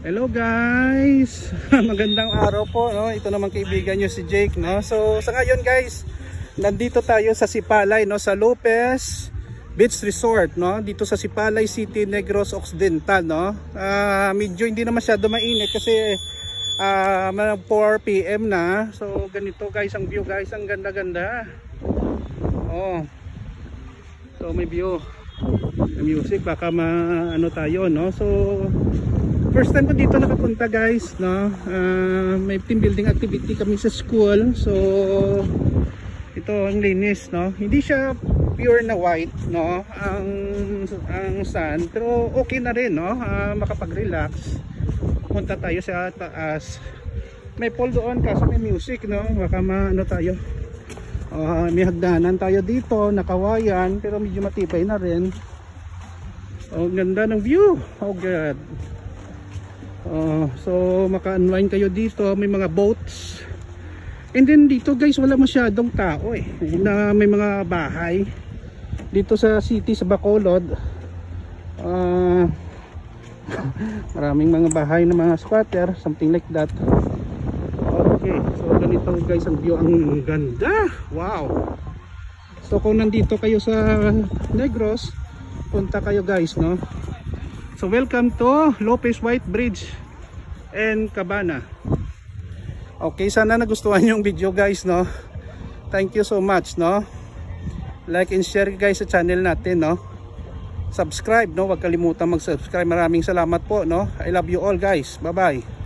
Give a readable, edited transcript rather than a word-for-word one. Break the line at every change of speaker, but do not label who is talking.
Hello guys. Magandang araw po, no? Ito naman kaibigan nyo si Jake, no? So sa ngayon guys, nandito tayo sa Sipalay, no? Sa Lopez Beach Resort, no? Dito sa Sipalay City, Negros Occidental, no? Medyo hindi na masyado mainit kasi 4 PM na. So ganito guys ang view guys, ang ganda-ganda. Oh. So may view. May music, baka maano tayo, no? So first time ko dito nakapunta guys, no? May team building activity kami sa school. So ito ang linis, no? Hindi siya pure na white, no? Ang sand, pero okay na rin, no? Makapag-relax. Punta tayo sa taas. May pool doon kasi may music, no? Baka maano tayo. May hagdanan tayo dito, nakawayan, pero medyo matibay na rin. Oh, ganda ng view. Oh god. So maka-unwind kayo dito, may mga boats. And then dito guys, wala masyadong tao na may mga bahay dito sa city, sa Bacolod. Maraming mga bahay na mga squatter, something like that. Okay, so ganito guys ang view, ang ganda. Wow. So kung nandito kayo sa Negros, punta kayo guys, no? So welcome to Lopez White Bridge and Cabana. Okay, sana nagustuhan yung video guys, no? Thank you so much, no? Like and share guys sa channel natin, no? Subscribe, no? Huwag kalimutan mag-subscribe. Maraming salamat po, no? I love you all guys. Bye-bye.